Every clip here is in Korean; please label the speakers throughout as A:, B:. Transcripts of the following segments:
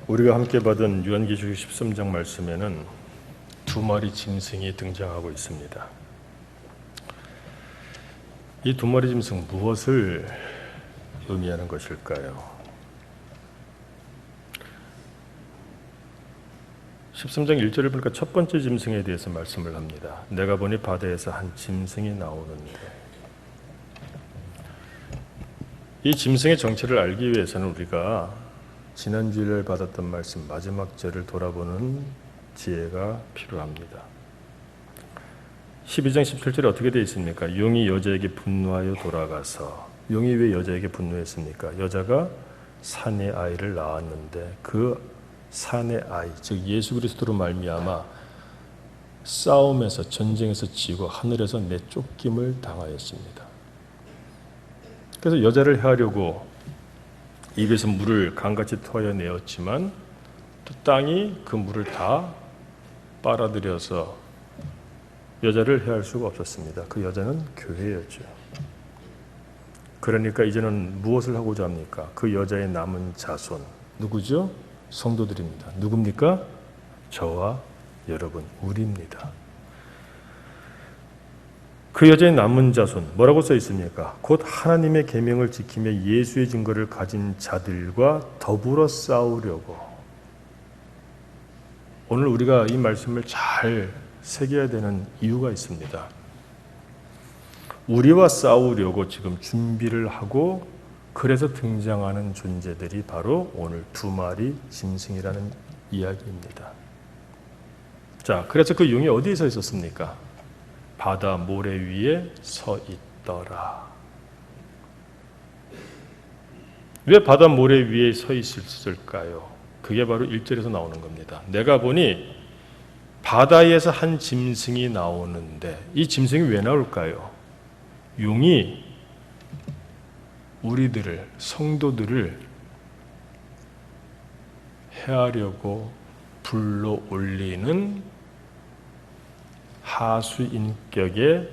A: 우리가 함께 받은 요한계시록 13장 말씀에는 두 마리 짐승이 등장하고 있습니다. 이 두 마리 짐승 무엇을 의미하는 것일까요? 13장 1절을 보니까 첫 번째 짐승에 대해서 말씀을 합니다. 내가 보니 바다에서 한 짐승이 나오는데, 이 짐승의 정체를 알기 위해서는 우리가 지난주에 받았던 말씀 마지막 절을 돌아보는 지혜가 필요합니다. 12장 17절에 어떻게 되어 있습니까? 용이 여자에게 분노하여 돌아가서, 용이 왜 여자에게 분노했습니까? 여자가 사내 아이를 낳았는데 그 사내 아이, 즉 예수 그리스도로 말미암아 싸움에서, 전쟁에서 지고 하늘에서 내쫓김을 당하였습니다. 그래서 여자를 해하려고 입에서 물을 강같이 토해내었지만 또 땅이 그 물을 다 빨아들여서 여자를 해할 수가 없었습니다. 그 여자는 교회였죠. 그러니까 이제는 무엇을 하고자 합니까? 그 여자의 남은 자손, 누구죠? 성도들입니다. 누굽니까? 저와 여러분, 우리입니다. 그 여자의 남은 자손, 뭐라고 써 있습니까? 곧 하나님의 계명을 지키며 예수의 증거를 가진 자들과 더불어 싸우려고. 오늘 우리가 이 말씀을 잘 새겨야 되는 이유가 있습니다. 우리와 싸우려고 지금 준비를 하고, 그래서 등장하는 존재들이 바로 오늘 두 마리 짐승이라는 이야기입니다. 자, 그래서 그 용이 어디에 서 있었습니까? 바다 모래 위에 서 있더라. 왜 바다 모래 위에 서 있을까요? 그게 바로 1절에서 나오는 겁니다. 내가 보니 바다에서 한 짐승이 나오는데, 이 짐승이 왜 나올까요? 용이 우리들을, 성도들을 해하려고 불러올리는 하수인격의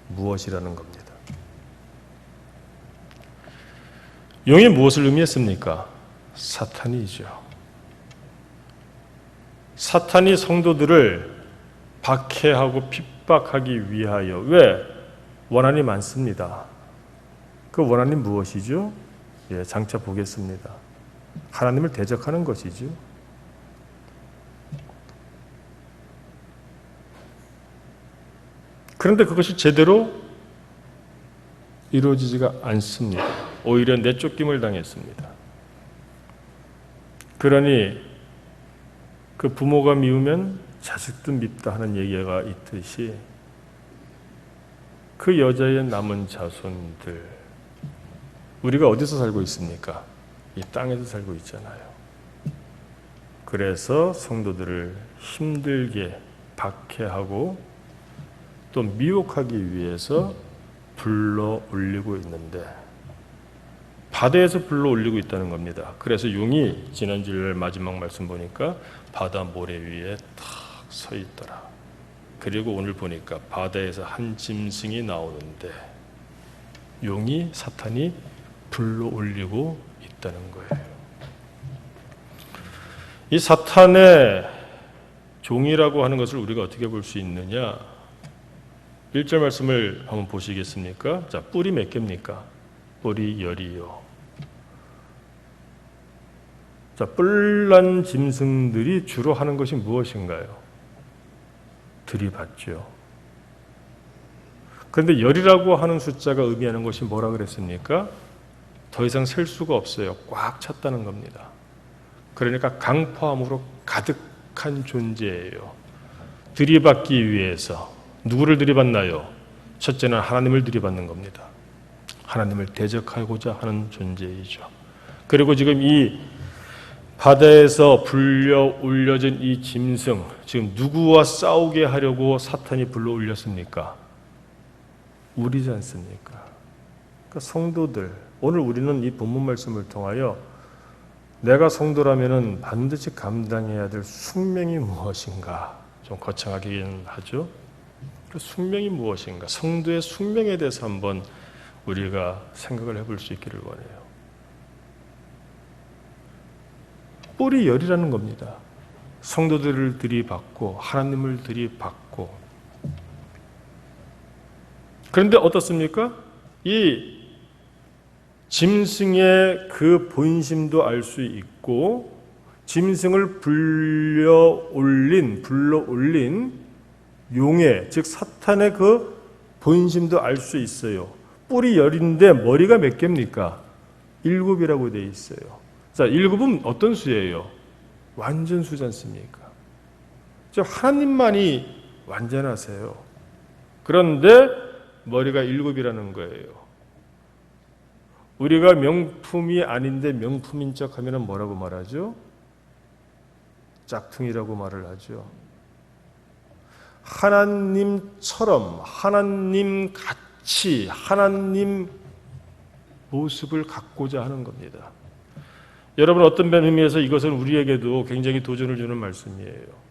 A: 무엇이라는 겁니다. 용이 무엇을 의미했습니까? 사탄이죠. 사탄이 성도들을 박해하고 핍박하기 위하여, 왜? 원한이 많습니다. 그 원한이 무엇이죠? 장차 보겠습니다. 하나님을 대적하는 것이죠. 그런데 그것이 제대로 이루어지지가 않습니다. 오히려 내쫓김을 당했습니다. 그러니 그 부모가 미우면 자식도 밉다 하는 얘기가 있듯이 그 여자의 남은 자손들, 우리가 어디서 살고 있습니까? 이 땅에서 살고 있잖아요. 그래서 성도들을 힘들게 박해하고 또 미혹하기 위해서 불러 올리고 있는데, 바다에서 불러 올리고 있다는 겁니다. 그래서 용이 지난주일 마지막 말씀 보니까 바다 모래 위에 탁 서 있더라. 그리고 오늘 보니까 바다에서 한 짐승이 나오는데 용이, 사탄이 불러 올리고 있다는 거예요. 이 사탄의 종이라고 하는 것을 우리가 어떻게 볼 수 있느냐? 1절 말씀을 한번 보시겠습니까? 자, 뿔이 몇 개입니까? 뿔이 10이요. 자, 뿔난 짐승들이 주로 하는 것이 무엇인가요? 들이받죠. 그런데 10이라고 하는 숫자가 의미하는 것이 뭐라 그랬습니까? 더 이상 셀 수가 없어요. 꽉 찼다는 겁니다. 그러니까 강포함으로 가득한 존재예요. 들이받기 위해서 누구를 들이받나요? 첫째는 하나님을 들이받는 겁니다. 하나님을 대적하고자 하는 존재이죠. 그리고 지금 이 바다에서 불려 올려진 이 짐승, 지금 누구와 싸우게 하려고 사탄이 불러 올렸습니까? 우리지 않습니까? 그러니까 성도들, 오늘 우리는 이 본문 말씀을 통하여 내가 성도라면 반드시 감당해야 될 숙명이 무엇인가, 좀 거창하긴 하죠. 그 숙명이 무엇인가, 성도의 숙명에 대해서 한번 우리가 생각을 해볼 수 있기를 원해요. 뿌리 열이라는 겁니다. 성도들을 들이받고 하나님을 들이받고. 그런데 어떻습니까? 이 짐승의 그 본심도 알 수 있고 짐승을 불러올린 용의 즉 사탄의 그 본심도 알 수 있어요. 뿌리 열인데 머리가 몇 개입니까? 7이라고 되어 있어요. 자, 7은 어떤 수예요? 완전 수지 않습니까? 즉 하나님만이 완전하세요. 그런데 머리가 7이라는 거예요. 우리가 명품이 아닌데 명품인 척 하면 뭐라고 말하죠? 짝퉁이라고 말을 하죠. 하나님처럼 하나님 같이 하나님 모습을 갖고자 하는 겁니다. 여러분, 어떤 의미에서 이것은 우리에게도 굉장히 도전을 주는 말씀이에요.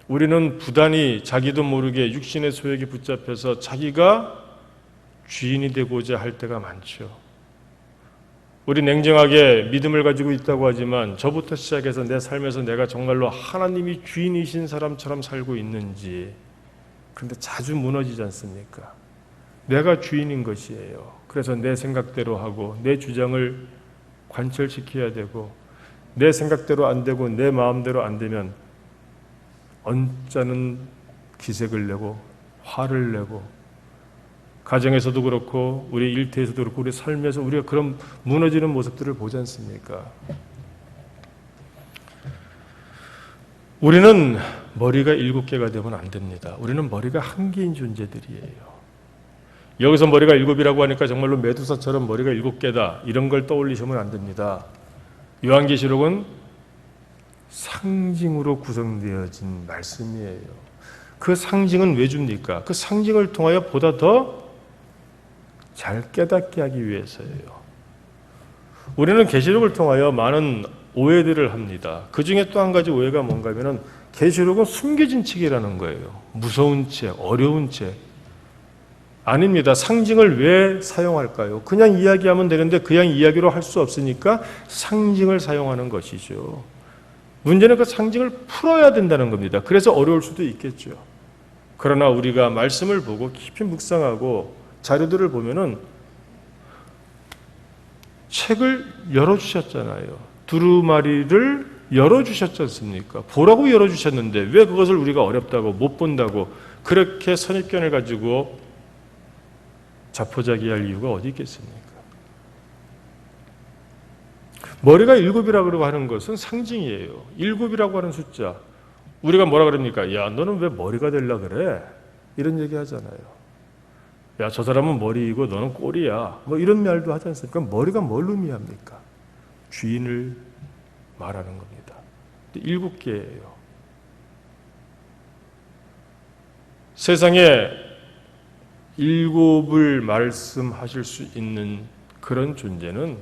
A: 우리는 부단히 자기도 모르게 육신의 소욕에 붙잡혀서 자기가 주인이 되고자 할 때가 많죠. 우리 냉정하게 믿음을 가지고 있다고 하지만 저부터 시작해서 내 삶에서 내가 정말로 하나님이 주인이신 사람처럼 살고 있는지, 그런데 자주 무너지지 않습니까? 내가 주인인 것이에요. 그래서 내 생각대로 하고 내 주장을 관철시켜야 되고 내 생각대로 안 되고 내 마음대로 안 되면 언짢은 기색을 내고 화를 내고, 가정에서도 그렇고 우리 일터에서도 그렇고 우리 삶에서 우리가 그런 무너지는 모습들을 보지 않습니까? 우리는 머리가 7개가 되면 안 됩니다. 우리는 머리가 1개인 존재들이에요. 여기서 머리가 7이라고 하니까 정말로 메두사처럼 머리가 7개다 이런 걸 떠올리시면 안 됩니다. 요한계시록은 상징으로 구성되어진 말씀이에요. 그 상징은 왜 줍니까? 그 상징을 통하여 보다 더 잘 깨닫게 하기 위해서예요. 우리는 계시록을 통하여 많은 오해들을 합니다. 그 중에 또 한 가지 오해가 뭔가 하면은 계시록은 숨겨진 책이라는 거예요. 무서운 책, 어려운 책. 아닙니다. 상징을 왜 사용할까요? 그냥 이야기하면 되는데 그냥 이야기로 할 수 없으니까 상징을 사용하는 것이죠. 문제는 그 상징을 풀어야 된다는 겁니다. 그래서 어려울 수도 있겠죠. 그러나 우리가 말씀을 보고 깊이 묵상하고 자료들을 보면은 책을 열어주셨잖아요. 두루마리를 열어주셨지 않습니까? 보라고 열어주셨는데 왜 그것을 우리가 어렵다고 못 본다고 그렇게 선입견을 가지고 자포자기할 이유가 어디 있겠습니까? 머리가 7이라고 하는 것은 상징이에요. 7이라고 하는 숫자. 우리가 뭐라 그럽니까? 야, 너는 왜 머리가 되려고 그래? 이런 얘기 하잖아요. 야, 저 사람은 머리이고 너는 꼬리야. 뭐 이런 말도 하지 않습니까? 머리가 뭘 의미합니까? 주인을 말하는 겁니다. 7개예요. 세상에 7을 말씀하실 수 있는 그런 존재는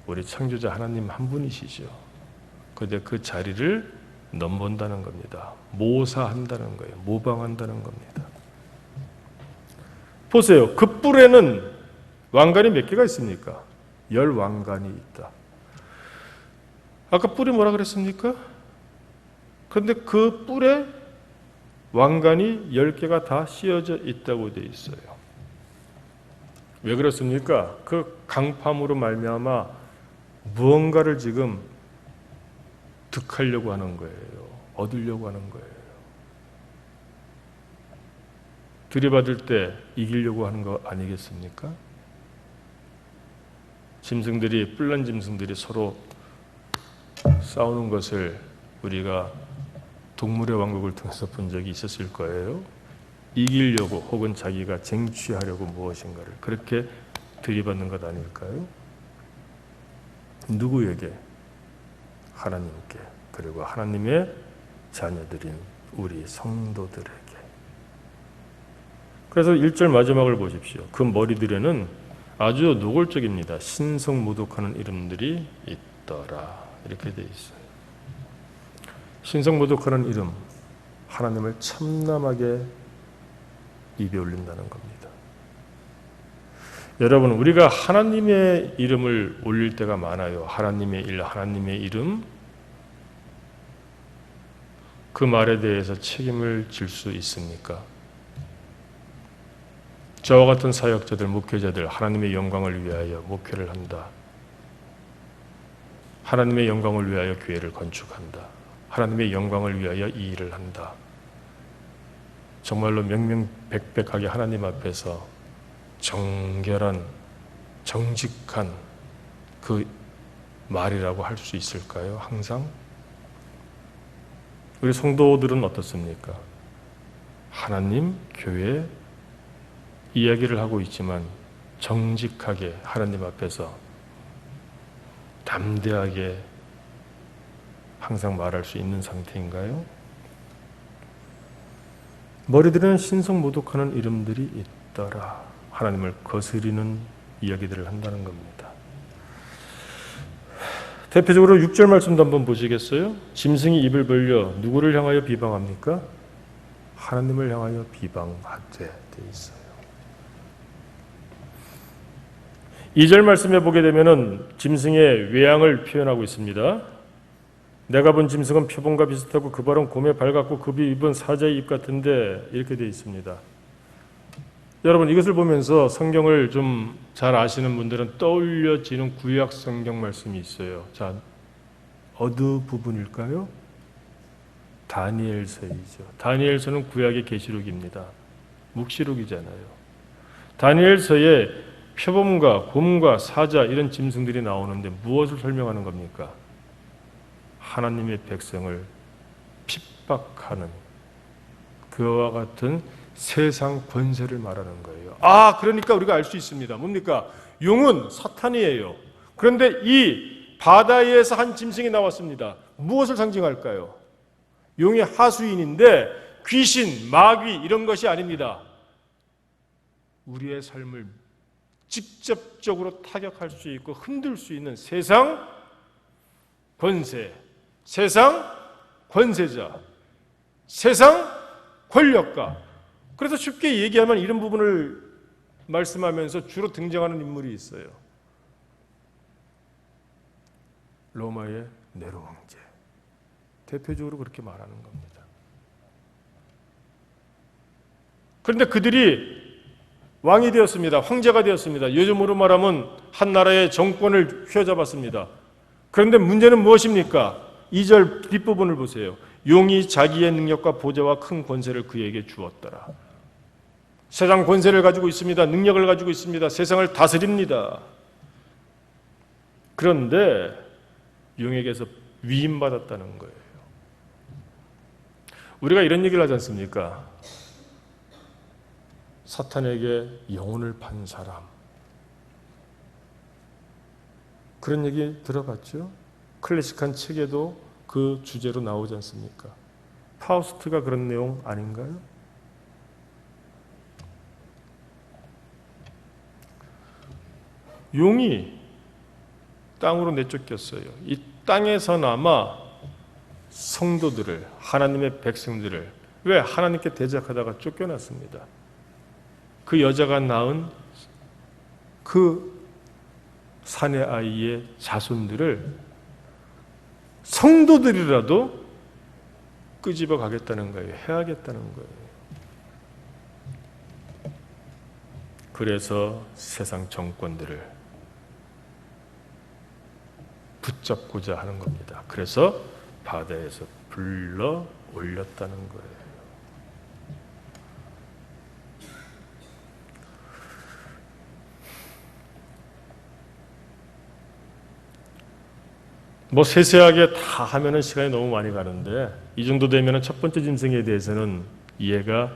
A: 우리 창조자 하나님 한 분이시죠. 그런데 그 자리를 넘본다는 겁니다. 모사한다는 거예요. 모방한다는 겁니다. 보세요. 그 뿔에는 왕관이 몇 개가 있습니까? 10왕관이 있다. 아까 뿔이 뭐라 그랬습니까? 그런데 그 뿔에 왕관이 10개가 다 씌어져 있다고 되어 있어요. 왜 그렇습니까? 그 강팜으로 말미암아 무언가를 지금 득하려고 하는 거예요. 얻으려고 하는 거예요. 들이받을 때 이기려고 하는 거 아니겠습니까? 짐승들이, 뿔난 짐승들이 서로 싸우는 것을 우리가 동물의 왕국을 통해서 본 적이 있었을 거예요. 이기려고 혹은 자기가 쟁취하려고 무엇인가를 그렇게 들이받는 것 아닐까요? 누구에게? 하나님께, 그리고 하나님의 자녀들인 우리 성도들에게. 그래서 1절 마지막을 보십시오. 그 머리들에는 아주 노골적입니다. 신성모독하는 이름들이 있더라. 이렇게 되어 있어요. 신성모독하는 이름, 하나님을 참남하게 입에 올린다는 겁니다. 여러분, 우리가 하나님의 이름을 올릴 때가 많아요. 하나님의 일, 하나님의 이름, 그 말에 대해서 책임을 질 수 있습니까? 저와 같은 사역자들, 목회자들, 하나님의 영광을 위하여 목회를 한다. 하나님의 영광을 위하여 교회를 건축한다. 하나님의 영광을 위하여 이 일을 한다. 정말로 명명백백하게 하나님 앞에서 정결한, 정직한 그 말이라고 할 수 있을까요? 항상? 우리 성도들은 어떻습니까? 하나님, 교회 이야기를 하고 있지만 정직하게 하나님 앞에서 담대하게 항상 말할 수 있는 상태인가요? 머리들은 신성모독하는 이름들이 있더라. 하나님을 거스리는 이야기들을 한다는 겁니다. 대표적으로 6절 말씀도 한번 보시겠어요? 짐승이 입을 벌려 누구를 향하여 비방합니까? 하나님을 향하여 비방하되 돼 있어요. 2절 말씀에 보게 되면은 짐승의 외양을 표현하고 있습니다. 내가 본 짐승은 표범과 비슷하고 그 발은 곰의 발 같고 그 입은 사자의 입 같은데 이렇게 되어 있습니다. 여러분 이것을 보면서 성경을 좀 잘 아시는 분들은 떠올려지는 구약 성경 말씀이 있어요. 자, 어느 부분일까요? 다니엘서이죠. 다니엘서는 구약의 계시록입니다. 묵시록이잖아요. 다니엘서에 표범과 곰과 사자 이런 짐승들이 나오는데 무엇을 설명하는 겁니까? 하나님의 백성을 핍박하는 그와 같은 세상 권세를 말하는 거예요. 그러니까 우리가 알 수 있습니다. 뭡니까? 용은 사탄이에요. 그런데 이 바다에서 한 짐승이 나왔습니다. 무엇을 상징할까요? 용이 하수인인데 귀신, 마귀 이런 것이 아닙니다. 우리의 삶을 직접적으로 타격할 수 있고 흔들 수 있는 세상 권세, 세상 권세자, 세상 권력가. 그래서 쉽게 얘기하면 이런 부분을 말씀하면서 주로 등장하는 인물이 있어요. 로마의 네로 황제. 대표적으로 그렇게 말하는 겁니다. 그런데 그들이 왕이 되었습니다. 황제가 되었습니다. 요즘으로 말하면 한 나라의 정권을 휘어잡았습니다. 그런데 문제는 무엇입니까? 2절 뒷부분을 보세요. 용이 자기의 능력과 보좌와 큰 권세를 그에게 주었더라. 세상 권세를 가지고 있습니다. 능력을 가지고 있습니다. 세상을 다스립니다. 그런데 용에게서 위임받았다는 거예요. 우리가 이런 얘기를 하지 않습니까? 사탄에게 영혼을 판 사람. 그런 얘기 들어봤죠? 클래식한 책에도 그 주제로 나오지 않습니까? 파우스트가 그런 내용 아닌가요? 용이 땅으로 내쫓겼어요. 이 땅에서나마 성도들을, 하나님의 백성들을 왜 하나님께 대적하다가 쫓겨났습니다. 그 여자가 낳은 그 사내 아이의 자손들을 성도들이라도 끄집어 가겠다는 거예요. 해야겠다는 거예요. 그래서 세상 정권들을 붙잡고자 하는 겁니다. 그래서 바다에서 불러 올렸다는 거예요. 뭐 세세하게 다 하면은 시간이 너무 많이 가는데 이 정도 되면은 첫 번째 짐승에 대해서는 이해가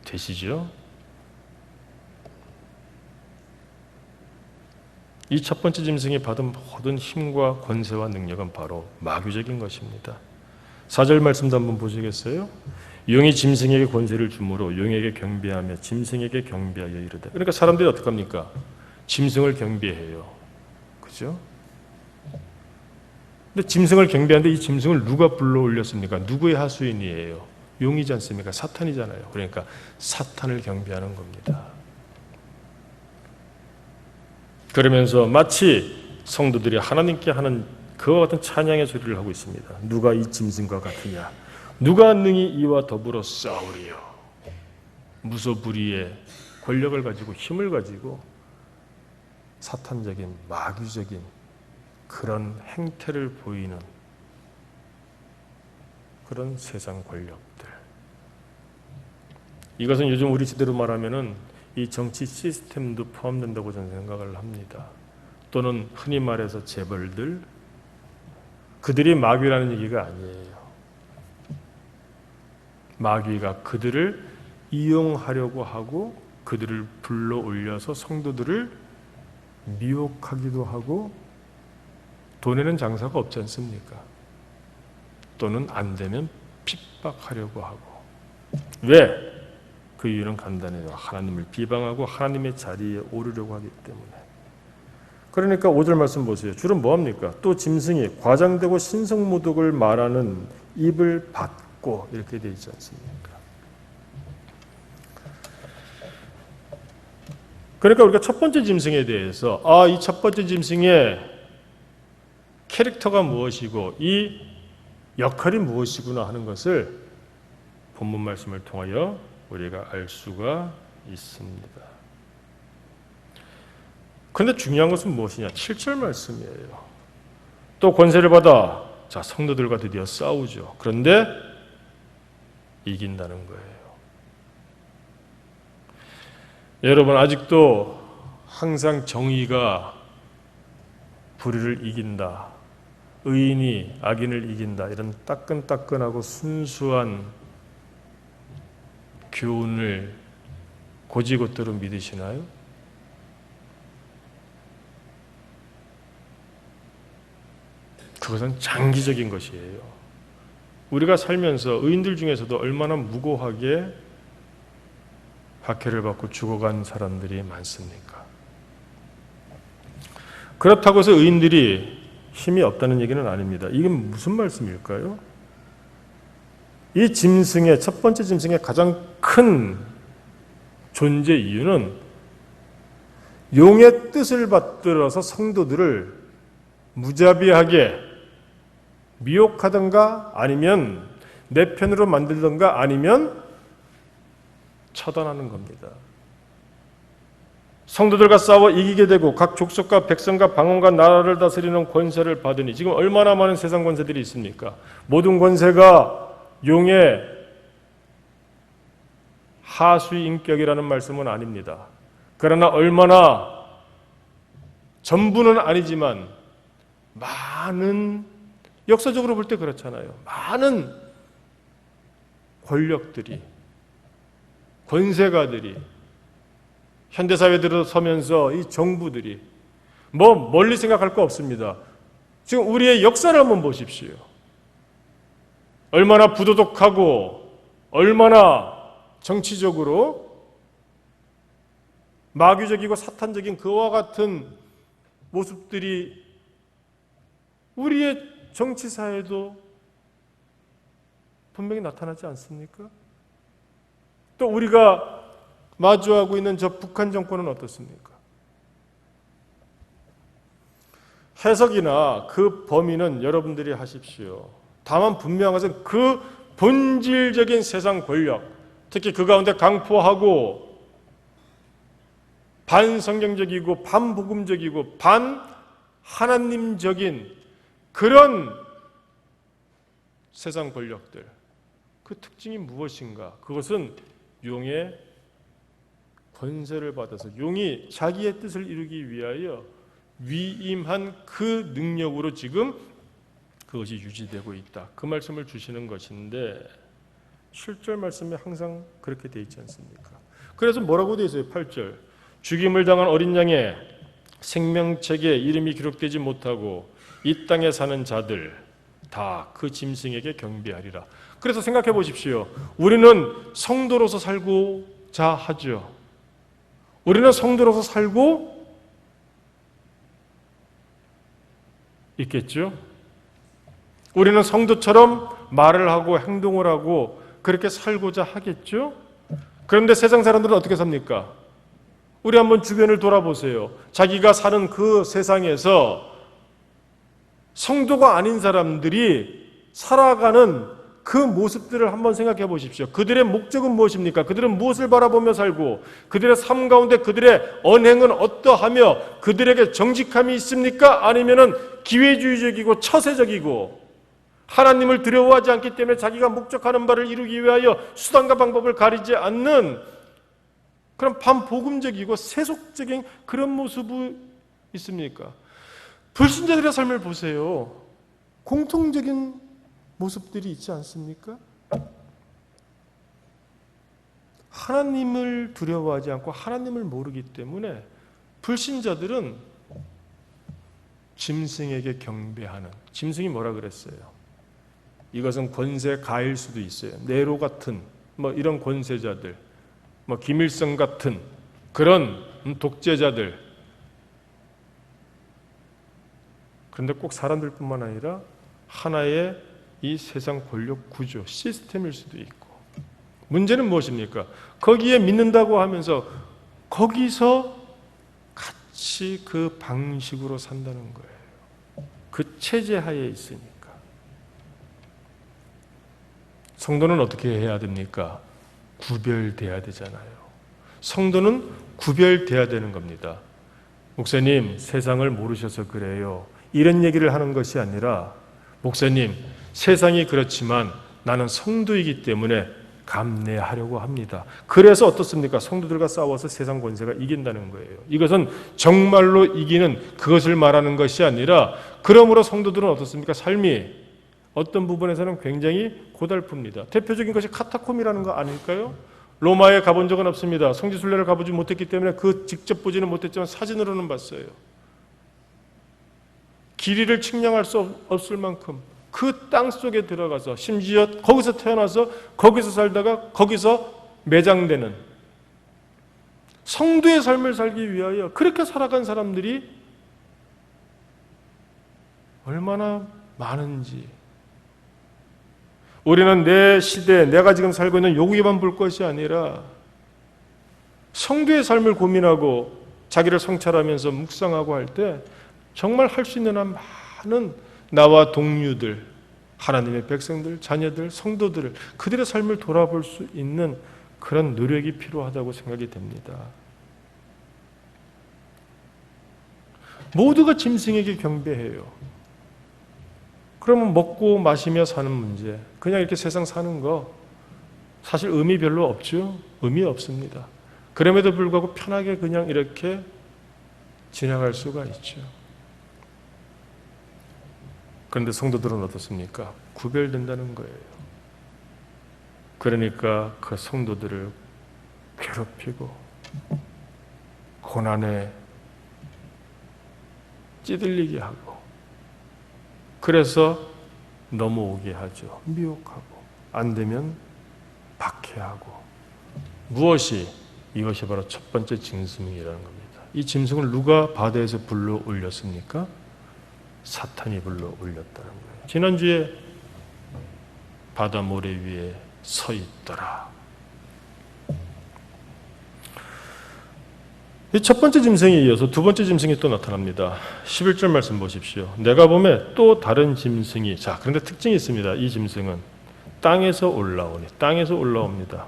A: 되시죠? 이 첫 번째 짐승이 받은 모든 힘과 권세와 능력은 바로 마귀적인 것입니다. 4절 말씀도 한번 보시겠어요? 용이 짐승에게 권세를 주므로 용에게 경배하며 짐승에게 경배하여 이르되. 그러니까 사람들이 어떡합니까? 짐승을 경배해요. 그죠? 근데 짐승을 경배하는데 이 짐승을 누가 불러 올렸습니까? 누구의 하수인이에요? 용이지 않습니까? 사탄이잖아요. 그러니까 사탄을 경배하는 겁니다. 그러면서 마치 성도들이 하나님께 하는 그와 같은 찬양의 소리를 하고 있습니다. 누가 이 짐승과 같으냐? 누가 능히 이와 더불어 싸우리요. 무소불위의 권력을 가지고 힘을 가지고 사탄적인 마귀적인 그런 행태를 보이는 그런 세상 권력들. 이것은 요즘 우리 시대로 말하면은 이 정치 시스템도 포함된다고 저는 생각을 합니다. 또는 흔히 말해서 재벌들, 그들이 마귀라는 얘기가 아니에요. 마귀가 그들을 이용하려고 하고 그들을 불러 올려서 성도들을 미혹하기도 하고, 돈에는 장사가 없지 않습니까? 또는 안 되면 핍박하려고 하고. 왜? 그 이유는 간단해요. 하나님을 비방하고 하나님의 자리에 오르려고 하기 때문에. 그러니까 5절 말씀 보세요. 주로 뭐합니까? 또 짐승이 과장되고 신성모독을 말하는 입을 받고, 이렇게 되어 있지 않습니까? 그러니까 우리가 첫 번째 짐승에 대해서 이 첫 번째 짐승의 캐릭터가 무엇이고 이 역할이 무엇이구나 하는 것을 본문 말씀을 통하여 우리가 알 수가 있습니다. 그런데 중요한 것은 무엇이냐? 7절 말씀이에요. 또 권세를 받아 성도들과 드디어 싸우죠. 그런데 이긴다는 거예요. 여러분, 아직도 항상 정의가 불의를 이긴다, 의인이 악인을 이긴다, 이런 따끈따끈하고 순수한 교훈을 고지고대로 믿으시나요? 그것은 장기적인 것이에요. 우리가 살면서 의인들 중에서도 얼마나 무고하게 박해를 받고 죽어간 사람들이 많습니까? 그렇다고 해서 의인들이 힘이 없다는 얘기는 아닙니다. 이게 무슨 말씀일까요? 이 짐승의, 첫 번째 짐승의 가장 큰 존재 이유는 용의 뜻을 받들어서 성도들을 무자비하게 미혹하든가 아니면 내 편으로 만들든가 아니면 처단하는 겁니다. 성도들과 싸워 이기게 되고 각 족속과 백성과 방언과 나라를 다스리는 권세를 받으니, 지금 얼마나 많은 세상 권세들이 있습니까? 모든 권세가 용의 하수인격이라는 말씀은 아닙니다. 그러나 얼마나, 전부는 아니지만 많은, 역사적으로 볼 때 그렇잖아요. 많은 권력들이, 권세가들이 현대사회에 들어서면서 이 정부들이 멀리 생각할 거 없습니다. 지금 우리의 역사를 한번 보십시오. 얼마나 부도덕하고 얼마나 정치적으로 마귀적이고 사탄적인 그와 같은 모습들이 우리의 정치사회도 분명히 나타나지 않습니까? 또 우리가 마주하고 있는 저 북한 정권은 어떻습니까? 해석이나 그 범위는 여러분들이 하십시오. 다만 분명한 것은 그 본질적인 세상 권력, 특히 그 가운데 강포하고 반성경적이고 반복음적이고 반하나님적인 그런 세상 권력들, 그 특징이 무엇인가? 그것은 용의 권세를 받아서 용이 자기의 뜻을 이루기 위하여 위임한 그 능력으로 지금 그것이 유지되고 있다. 그 말씀을 주시는 것인데 7절 말씀에 항상 그렇게 되어 있지 않습니까? 그래서 뭐라고 되어 있어요? 8절. 죽임을 당한 어린 양의 생명책에 이름이 기록되지 못하고 이 땅에 사는 자들 다 그 짐승에게 경배하리라. 그래서 생각해 보십시오. 우리는 성도로서 살고자 하죠. 우리는 성도로서 살고 있겠죠? 우리는 성도처럼 말을 하고 행동을 하고 그렇게 살고자 하겠죠? 그런데 세상 사람들은 어떻게 삽니까? 우리 한번 주변을 돌아보세요. 자기가 사는 그 세상에서 성도가 아닌 사람들이 살아가는 그 모습들을 한번 생각해 보십시오. 그들의 목적은 무엇입니까? 그들은 무엇을 바라보며 살고 그들의 삶 가운데 그들의 언행은 어떠하며 그들에게 정직함이 있습니까? 아니면은 기회주의적이고 처세적이고 하나님을 두려워하지 않기 때문에 자기가 목적하는 바를 이루기 위하여 수단과 방법을 가리지 않는 그런 반복음적이고 세속적인 그런 모습이 있습니까? 불신자들의 삶을 보세요. 공통적인 모습들이 있지 않습니까? 하나님을 두려워하지 않고 하나님을 모르기 때문에 불신자들은 짐승에게 경배하는, 짐승이 뭐라 그랬어요? 이것은 권세 가일 수도 있어요. 네로 같은 이런 권세자들, 김일성 같은 그런 독재자들. 그런데 꼭 사람들뿐만 아니라 하나의 이 세상 권력 구조, 시스템일 수도 있고. 문제는 무엇입니까? 거기에 믿는다고 하면서 거기서 같이 그 방식으로 산다는 거예요. 그 체제 하에 있으니까. 성도는 어떻게 해야 됩니까? 구별돼야 되잖아요. 성도는 구별돼야 되는 겁니다. 목사님, 세상을 모르셔서 그래요. 이런 얘기를 하는 것이 아니라, 목사님, 세상이 그렇지만 나는 성도이기 때문에 감내하려고 합니다. 그래서 어떻습니까? 성도들과 싸워서 세상 권세가 이긴다는 거예요. 이것은 정말로 이기는 그것을 말하는 것이 아니라, 그러므로 성도들은 어떻습니까? 삶이 어떤 부분에서는 굉장히 고달픕니다. 대표적인 것이 카타콤이라는 거 아닐까요? 로마에 가본 적은 없습니다. 성지순례를 가보지 못했기 때문에 직접 보지는 못했지만 사진으로는 봤어요. 길이를 측량할 수 없을 만큼 그 땅 속에 들어가서, 심지어 거기서 태어나서 거기서 살다가 거기서 매장되는 성도의 삶을 살기 위하여 그렇게 살아간 사람들이 얼마나 많은지. 우리는 내 시대, 내가 지금 살고 있는 요기만 볼 것이 아니라 성도의 삶을 고민하고 자기를 성찰하면서 묵상하고 할 때 정말 할 수 있는 한 많은 나와 동료들, 하나님의 백성들, 자녀들, 성도들을, 그들의 삶을 돌아볼 수 있는 그런 노력이 필요하다고 생각이 됩니다. 모두가 짐승에게 경배해요. 그러면 먹고 마시며 사는 문제, 그냥 이렇게 세상 사는 거 사실 의미 별로 없죠? 의미 없습니다. 그럼에도 불구하고 편하게 그냥 이렇게 지나갈 수가 있죠. 그런데 성도들은 어떻습니까? 구별된다는 거예요. 그러니까 그 성도들을 괴롭히고 고난에 찌들리게 하고, 그래서 넘어오게 하죠. 미혹하고, 안 되면 박해하고. 무엇이? 이것이 바로 첫 번째 짐승이라는 겁니다. 이 짐승을 누가 바다에서 불러 올렸습니까? 사탄이 불러 올렸다는 거예요. 지난주에 바다 모래 위에 서 있더라. 이 첫 번째 짐승에 이어서 두 번째 짐승이 또 나타납니다. 11절 말씀 보십시오. 내가 보매 또 다른 짐승이, 자, 그런데 특징이 있습니다. 이 짐승은 땅에서 올라오니, 땅에서 올라옵니다.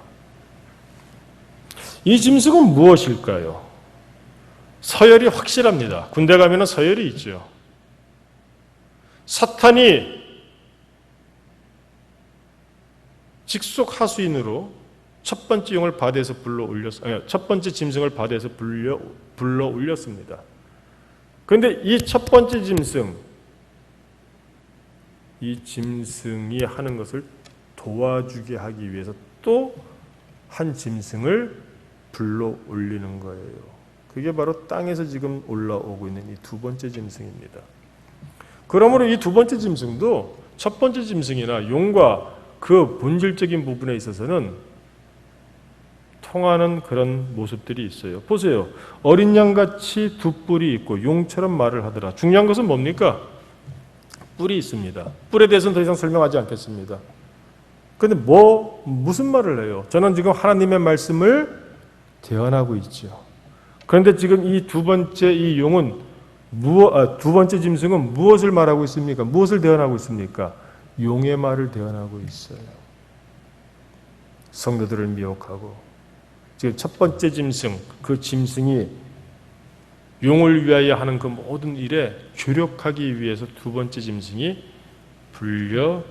A: 이 짐승은 무엇일까요? 서열이 확실합니다. 군대 가면은 서열이 있죠. 사탄이 직속 하수인으로 첫 번째 용을 바다에서 첫 번째 짐승을 바다에서 불러 올렸습니다. 그런데 이 첫 번째 짐승, 이 짐승이 하는 것을 도와주게 하기 위해서 또 한 짐승을 불러 올리는 거예요. 그게 바로 땅에서 지금 올라오고 있는 이 두 번째 짐승입니다. 그러므로 이 두 번째 짐승도 첫 번째 짐승이나 용과 그 본질적인 부분에 있어서는 통하는 그런 모습들이 있어요. 보세요. 어린 양같이 두 뿔이 있고 용처럼 말을 하더라. 중요한 것은 뭡니까? 뿔이 있습니다. 뿔에 대해서는 더 이상 설명하지 않겠습니다. 그런데 무슨 말을 해요? 저는 지금 하나님의 말씀을 대언하고 있죠. 그런데 지금 이 두 번째 이 용은 두 번째 짐승은 무엇을 말하고 있습니까? 무엇을 대언하고 있습니까? 용의 말을 대언하고 있어요. 성도들을 미혹하고. 지금 첫 번째 짐승, 그 짐승이 용을 위하여 하는 그 모든 일에 주력하기 위해서 두 번째 짐승이 불러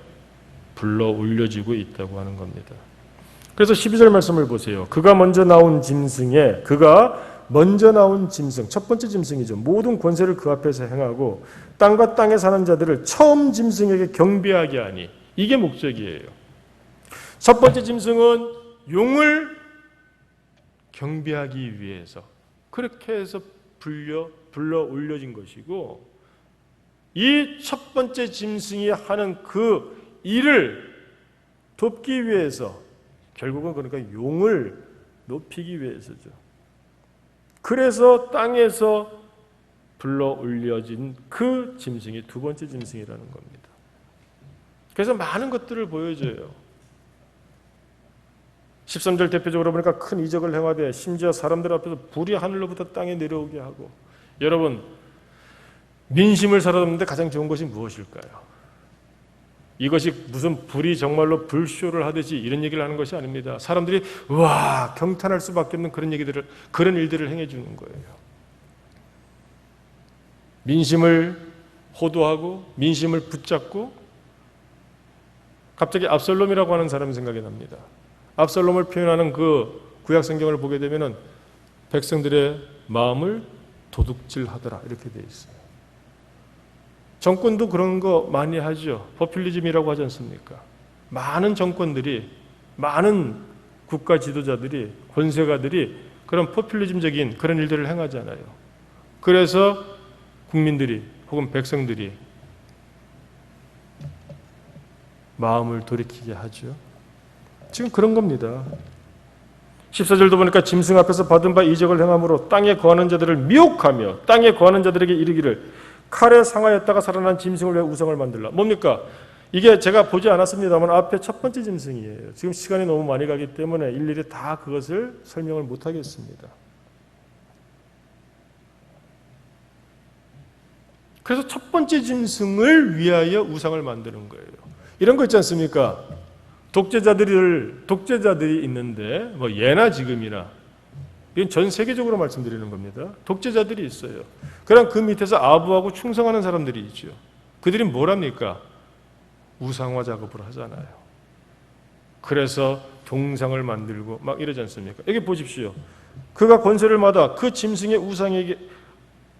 A: 올려지고 있다고 하는 겁니다. 그래서 12절 말씀을 보세요. 그가 먼저 나온 짐승, 첫 번째 짐승이죠. 모든 권세를 그 앞에서 행하고 땅과 땅에 사는 자들을 처음 짐승에게 경배하게 하니, 이게 목적이에요. 첫 번째 짐승은 용을 경배하기 위해서 그렇게 해서 불러 올려진 것이고, 이 첫 번째 짐승이 하는 그 일을 돕기 위해서, 결국은 그러니까 용을 높이기 위해서죠. 그래서 땅에서 불러 올려진 그 짐승이 두 번째 짐승이라는 겁니다. 그래서 많은 것들을 보여줘요. 13절 대표적으로 보니까 큰 이적을 행하되 심지어 사람들 앞에서 불이 하늘로부터 땅에 내려오게 하고. 여러분, 민심을 사로잡는데 가장 좋은 것이 무엇일까요? 이것이 무슨 불이 정말로 불쇼를 하듯이 이런 얘기를 하는 것이 아닙니다. 사람들이 와 경탄할 수밖에 없는 그런 일들을 행해주는 거예요. 민심을 호도하고 민심을 붙잡고. 갑자기 압살롬이라고 하는 사람이 생각이 납니다. 압살롬을 표현하는 그 구약 성경을 보게 되면은 백성들의 마음을 도둑질하더라 이렇게 돼 있어요. 정권도 그런 거 많이 하죠. 포퓰리즘이라고 하지 않습니까? 많은 정권들이, 많은 국가 지도자들이, 권세가들이 그런 포퓰리즘적인 그런 일들을 행하잖아요. 그래서 국민들이 혹은 백성들이 마음을 돌이키게 하죠. 지금 그런 겁니다. 14절도 보니까 짐승 앞에서 받은 바 이적을 행함으로 땅에 거하는 자들을 미혹하며 땅에 거하는 자들에게 이르기를 칼에 상하였다가 살아난 짐승을 위해 우상을 만들라. 뭡니까? 이게 제가 보지 않았습니다만 앞에 첫 번째 짐승이에요. 지금 시간이 너무 많이 가기 때문에 일일이 다 그것을 설명을 못 하겠습니다. 그래서 첫 번째 짐승을 위하여 우상을 만드는 거예요. 이런 거 있지 않습니까? 독재자들이 있는데, 뭐 예나 지금이나, 이건 전 세계적으로 말씀드리는 겁니다. 독재자들이 있어요. 그럼 그 밑에서 아부하고 충성하는 사람들이 있죠. 그들이 뭘 합니까? 우상화 작업을 하잖아요. 그래서 동상을 만들고 막 이러지 않습니까? 여기 보십시오. 그가 권세를 받아 그 짐승의 우상에게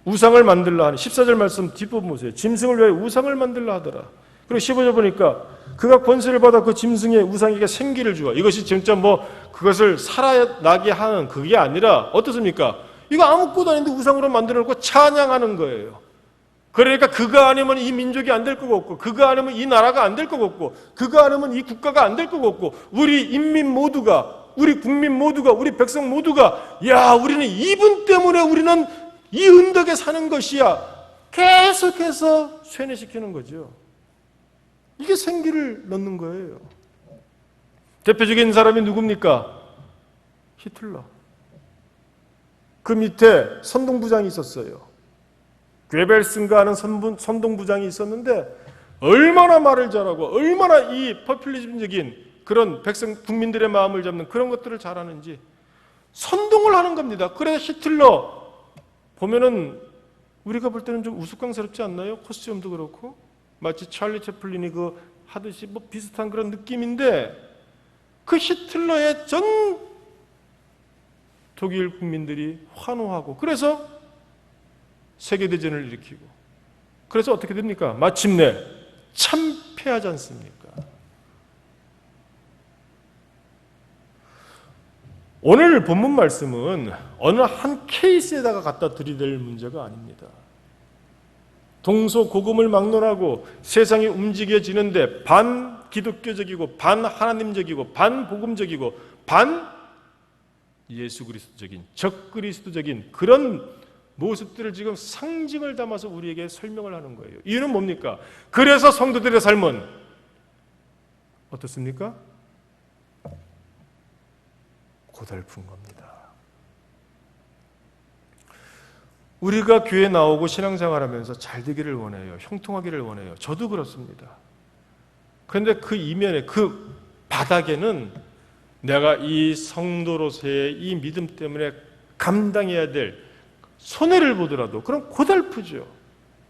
A: 우상을 만들라 하니, 14절 말씀 뒷부분 보세요. 짐승을 위해 우상을 만들라 하더라. 그리고 15절 보니까 그가 권세를 받아 그 짐승의 우상에게 생기를 주어. 이것이 진짜 뭐 그것을 살아나게 하는 그게 아니라 어떻습니까? 이거 아무것도 아닌데 우상으로 만들어 놓고 찬양하는 거예요. 그러니까 그가 아니면 이 민족이 안 될 거고 없고, 그가 아니면 이 나라가 안 될 거고 없고, 그가 아니면 이 국가가 안 될 거고 없고, 우리 인민 모두가, 우리 국민 모두가, 우리 백성 모두가, 야 우리는 이분 때문에 우리는 이 은덕에 사는 것이야, 계속해서 쇠뇌시키는 거죠. 이게 생기를 넣는 거예요. 대표적인 사람이 누굽니까? 히틀러. 그 밑에 선동부장이 있었어요. 괴벨슨가 하는 선동부장이 있었는데 얼마나 말을 잘하고 얼마나 이 포퓰리즘적인 그런 국민들의 마음을 잡는 그런 것들을 잘하는지 선동을 하는 겁니다. 그래서 히틀러 보면은 우리가 볼 때는 좀 우스꽝스럽지 않나요? 코스튬도 그렇고 마치 찰리 채플린이 그 하듯이 뭐 비슷한 그런 느낌인데, 그 히틀러의 전 독일 국민들이 환호하고, 그래서 세계대전을 일으키고, 그래서 어떻게 됩니까? 마침내 참패하지 않습니까? 오늘 본문 말씀은 어느 한 케이스에다가 갖다 들이댈 문제가 아닙니다. 동서고금을 막론하고 세상이 움직여지는데 반 기독교적이고 반 하나님적이고 반 복음적이고 반 예수 그리스도적인 적그리스도적인 그런 모습들을 지금 상징을 담아서 우리에게 설명을 하는 거예요. 이유는 뭡니까? 그래서 성도들의 삶은 어떻습니까? 고달픈 겁니다. 우리가 교회 나오고 신앙생활하면서 잘 되기를 원해요. 형통하기를 원해요. 저도 그렇습니다. 그런데 그 이면에, 그 바닥에는 내가 이 성도로서의 이 믿음 때문에 감당해야 될 손해를 보더라도 그럼 고달프죠.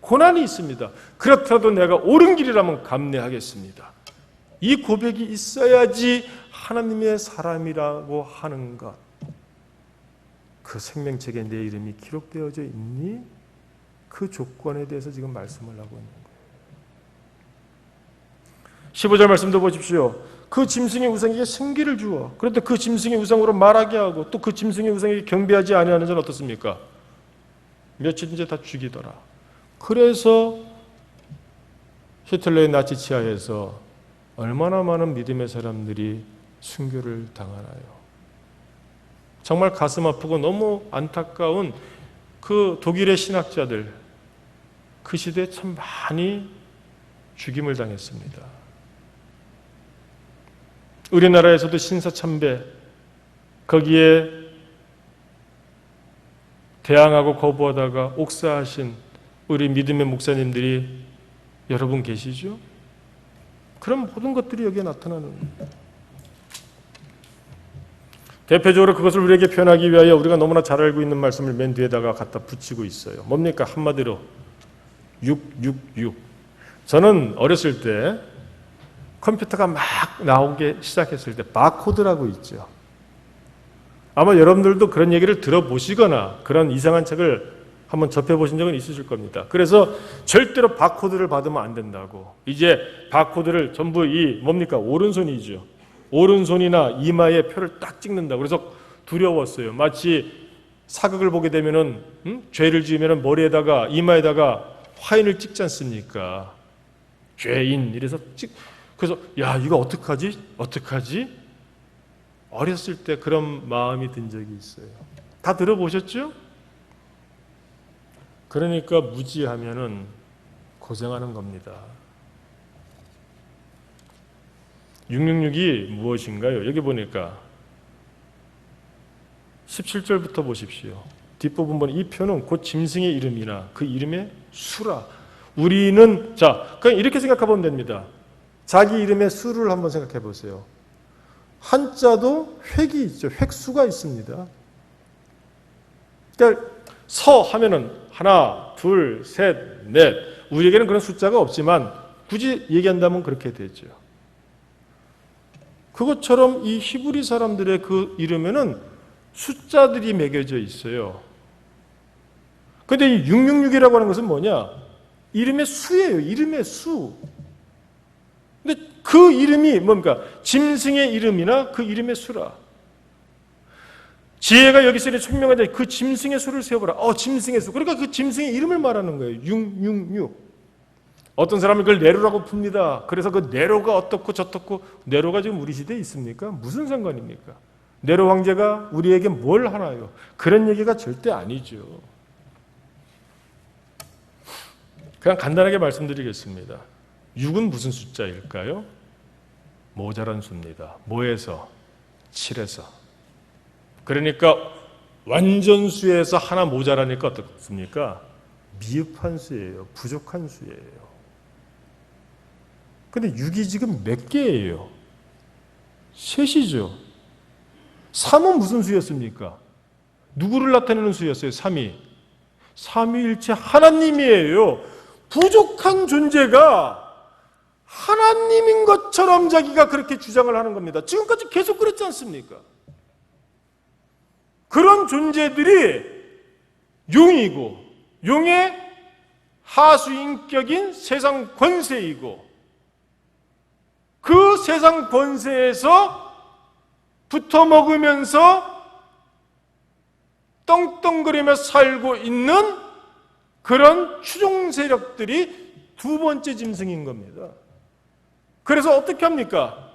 A: 고난이 있습니다. 그렇더라도 내가 옳은 길이라면 감내하겠습니다. 이 고백이 있어야지 하나님의 사람이라고 하는 것. 그 생명책에 내 이름이 기록되어져 있니? 그 조건에 대해서 지금 말씀을 하고 있는 거예요. 15절 말씀도 보십시오. 그 짐승의 우상에게 생기를 주어 그런데 그 짐승의 우상으로 말하게 하고 또 그 짐승의 우상에게 경배하지 아니하는 자는 어떻습니까? 며칠인지 다 죽이더라. 그래서 히틀러의 나치 치하에서 얼마나 많은 믿음의 사람들이 순교를 당하나요? 정말 가슴 아프고 너무 안타까운 그 독일의 신학자들, 그 시대에 참 많이 죽임을 당했습니다. 우리나라에서도 신사참배, 거기에 대항하고 거부하다가 옥사하신 우리 믿음의 목사님들이 여러분 계시죠? 그런 모든 것들이 여기에 나타나는 거예요. 대표적으로 그것을 우리에게 표현하기 위하여 우리가 너무나 잘 알고 있는 말씀을 맨 뒤에다가 갖다 붙이고 있어요. 뭡니까? 한마디로 666. 저는 어렸을 때 컴퓨터가 막 나오기 시작했을 때 바코드라고 있죠. 아마 여러분들도 그런 얘기를 들어보시거나 그런 이상한 책을 한번 접해보신 적은 있으실 겁니다. 그래서 절대로 바코드를 받으면 안 된다고. 이제 바코드를 전부 이 뭡니까? 오른손이죠. 오른손이나 이마에 표를 딱 찍는다. 그래서 두려웠어요. 마치 사극을 보게 되면은 죄를 지으면은 머리에다가 이마에다가 화인을 찍지 않습니까? 죄인 이래서 그래서 야 이거 어떡하지? 어떡하지? 어렸을 때 그런 마음이 든 적이 있어요. 다 들어보셨죠? 그러니까 무지하면은 고생하는 겁니다. 666이 무엇인가요? 여기 보니까 17절부터 보십시오. 뒷부분 보니 이 표는 곧 짐승의 이름이나 그 이름의 수라. 우리는 자 그냥 이렇게 생각해보면 됩니다. 자기 이름의 수를 한번 생각해 보세요. 한자도 획이 있죠. 획수가 있습니다. 그러니까 서 하면은 하나, 둘, 셋, 넷. 우리에게는 그런 숫자가 없지만 굳이 얘기한다면 그렇게 되죠. 그것처럼 이 히브리 사람들의 그 이름에는 숫자들이 매겨져 있어요. 그런데 이 666이라고 하는 것은 뭐냐? 이름의 수예요. 이름의 수. 근데 그 이름이 뭡니까? 짐승의 이름이나 그 이름의 수라. 지혜가 여기서 이렇게 총명하자 그 짐승의 수를 세어보라. 짐승의 수. 그러니까 그 짐승의 이름을 말하는 거예요. 666. 어떤 사람은 그걸 네로라고 풉니다. 그래서 그 네로가 어떻고 저떻고 네로가 지금 우리 시대에 있습니까? 무슨 상관입니까? 네로 황제가 우리에게 뭘 하나요? 그런 얘기가 절대 아니죠. 그냥 간단하게 말씀드리겠습니다. 6은 무슨 숫자일까요? 모자란 수입니다. 뭐에서? 7에서. 그러니까 완전수에서 하나 모자라니까 어떻습니까? 미흡한 수예요. 부족한 수예요. 근데 6이 지금 몇 개예요? 셋이죠. 3은 무슨 수였습니까? 누구를 나타내는 수였어요? 3이. 삼위일체 하나님이에요. 부족한 존재가 하나님인 것처럼 자기가 그렇게 주장을 하는 겁니다. 지금까지 계속 그랬지 않습니까? 그런 존재들이 용이고 용의 하수인격인 세상 권세이고 그 세상 권세에서 붙어먹으면서 떵떵거리며 살고 있는 그런 추종 세력들이 두 번째 짐승인 겁니다. 그래서 어떻게 합니까?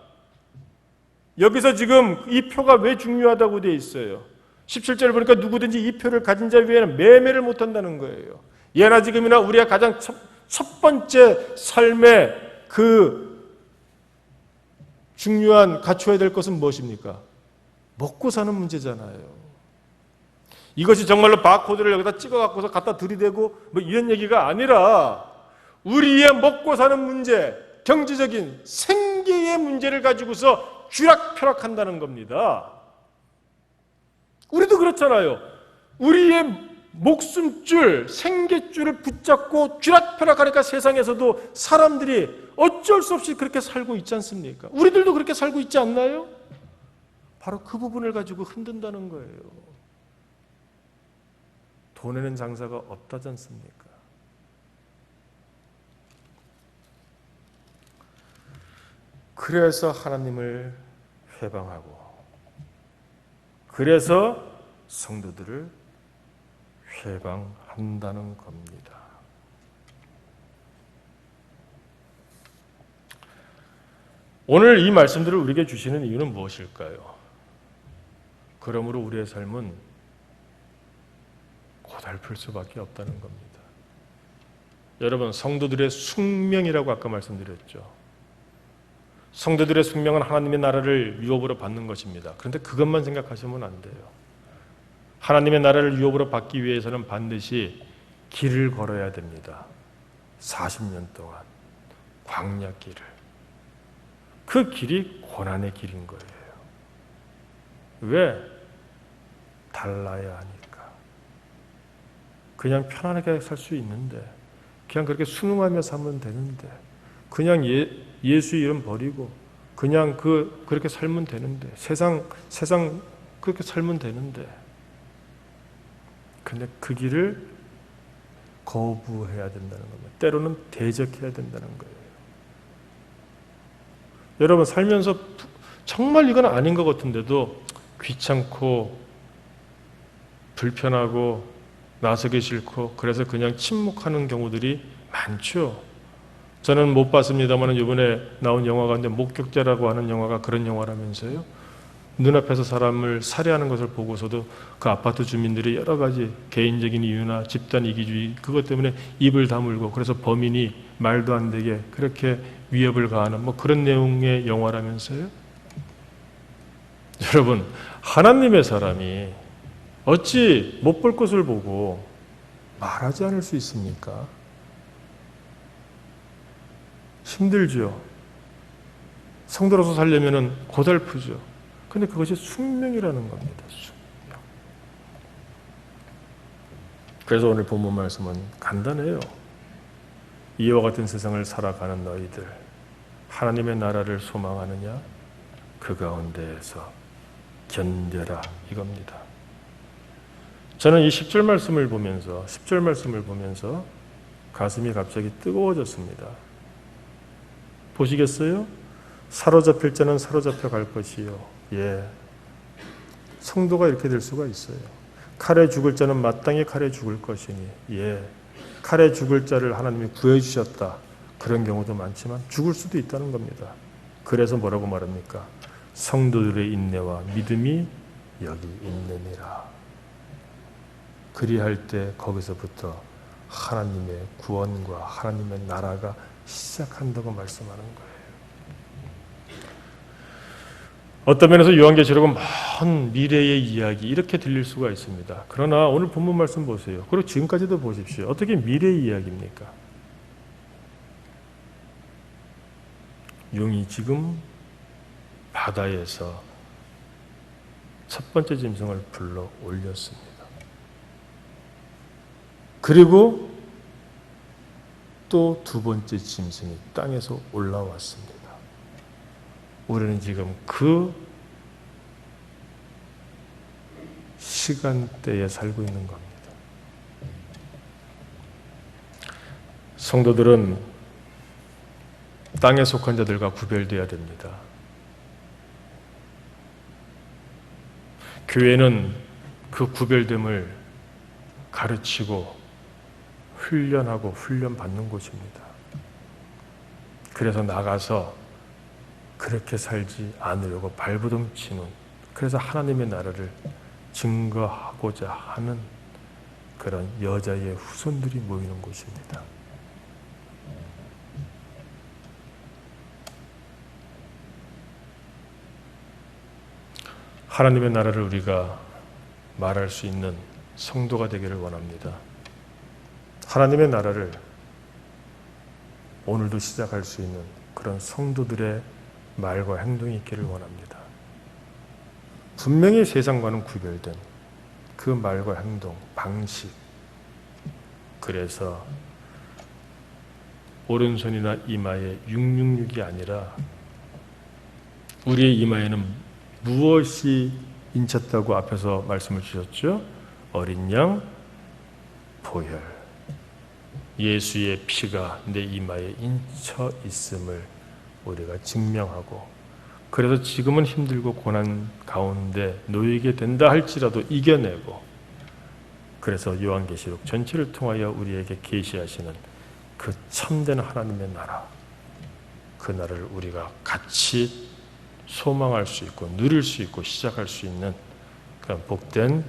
A: 여기서 지금 이 표가 왜 중요하다고 되어 있어요? 17절을 보니까 누구든지 이 표를 가진 자 외에는 매매를 못한다는 거예요. 예나 지금이나 우리가 가장 첫 번째 삶의 그 중요한 갖춰야 될 것은 무엇입니까? 먹고 사는 문제잖아요. 이것이 정말로 바코드를 여기다 찍어갖고서 갖다 들이대고 뭐 이런 얘기가 아니라 우리의 먹고 사는 문제, 경제적인 생계의 문제를 가지고서 쥐락펴락한다는 겁니다. 우리도 그렇잖아요. 우리의 목숨줄, 생계줄을 붙잡고 쥐락펴락하니까 세상에서도 사람들이 어쩔 수 없이 그렇게 살고 있지 않습니까? 우리들도 그렇게 살고 있지 않나요? 바로 그 부분을 가지고 흔든다는 거예요. 돈에는 장사가 없다지 않습니까? 그래서 하나님을 회방하고, 그래서 성도들을 회방한다는 겁니다. 오늘 이 말씀들을 우리에게 주시는 이유는 무엇일까요? 그러므로 우리의 삶은 고달플 수밖에 없다는 겁니다. 여러분, 성도들의 숙명이라고 아까 말씀드렸죠. 성도들의 숙명은 하나님의 나라를 유업으로 받는 것입니다. 그런데 그것만 생각하시면 안 돼요. 하나님의 나라를 유업으로 받기 위해서는 반드시 길을 걸어야 됩니다. 40년 동안 광야 길을. 그 길이 고난의 길인 거예요. 왜? 달라야 하니까. 그냥 편안하게 살 수 있는데, 그냥 그렇게 순응하며 살면 되는데, 그냥 예수 이름 버리고 그냥 그렇게 살면 되는데, 세상 그렇게 살면 되는데, 근데 그 길을 거부해야 된다는 겁니다. 때로는 대적해야 된다는 거예요. 여러분, 살면서 정말 이건 아닌 것 같은데도 귀찮고 불편하고 나서기 싫고 그래서 그냥 침묵하는 경우들이 많죠. 저는 못 봤습니다만 이번에 나온 영화 가운데 목격자라고 하는 영화가 그런 영화라면서요. 눈앞에서 사람을 살해하는 것을 보고서도 그 아파트 주민들이 여러 가지 개인적인 이유나 집단 이기주의 그것 때문에 입을 다물고, 그래서 범인이 말도 안 되게 그렇게 위협을 가하는 그런 내용의 영화라면서요. 여러분, 하나님의 사람이 어찌 못 볼 것을 보고 말하지 않을 수 있습니까? 힘들죠. 성도로서 살려면 고달프죠. 근데 그것이 숙명이라는 겁니다. 숙명. 그래서 오늘 본문 말씀은 간단해요. 이와 같은 세상을 살아가는 너희들, 하나님의 나라를 소망하느냐? 그 가운데에서 견뎌라, 이겁니다. 저는 이 10절 말씀을 보면서 가슴이 갑자기 뜨거워졌습니다. 보시겠어요? 사로잡힐 자는 사로잡혀 갈 것이요. 예. 성도가 이렇게 될 수가 있어요. 칼에 죽을 자는 마땅히 칼에 죽을 것이니. 예. 칼에 죽을 자를 하나님이 구해주셨다. 그런 경우도 많지만 죽을 수도 있다는 겁니다. 그래서 뭐라고 말합니까? 성도들의 인내와 믿음이 여기 있느니라. 그리할 때 거기서부터 하나님의 구원과 하나님의 나라가 시작한다고 말씀하는 거예요. 어떤 면에서 요한계시록은 먼 미래의 이야기 이렇게 들릴 수가 있습니다. 그러나 오늘 본문 말씀 보세요. 그리고 지금까지도 보십시오. 어떻게 미래의 이야기입니까? 용이 지금 바다에서 첫 번째 짐승을 불러 올렸습니다. 그리고 또 두 번째 짐승이 땅에서 올라왔습니다. 우리는 지금 그 시간대에 살고 있는 겁니다. 성도들은 땅에 속한 자들과 구별되어야 됩니다. 교회는 그 구별됨을 가르치고 훈련하고 훈련받는 곳입니다. 그래서 나가서 그렇게 살지 않으려고 발버둥 치는, 그래서 하나님의 나라를 증거하고자 하는 그런 여자의 후손들이 모이는 곳입니다. 하나님의 나라를 우리가 말할 수 있는 성도가 되기를 원합니다. 하나님의 나라를 오늘도 시작할 수 있는 그런 성도들의 말과 행동이 있기를 원합니다. 분명히 세상과는 구별된 그 말과 행동, 방식. 그래서 오른손이나 이마에 666이 아니라 우리의 이마에는 무엇이 인쳤다고 앞에서 말씀을 주셨죠? 어린 양 보혈. 예수의 피가 내 이마에 인쳐 있음을 우리가 증명하고, 그래서 지금은 힘들고 고난 가운데 놓이게 된다 할지라도 이겨내고, 그래서 요한계시록 전체를 통하여 우리에게 계시하시는 그 참된 하나님의 나라, 그 나라를 우리가 같이 소망할 수 있고 누릴 수 있고 시작할 수 있는 그런 복된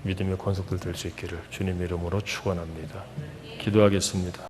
A: 믿음의 권속들 될 수 있기를 주님의 이름으로 축원합니다. 기도하겠습니다.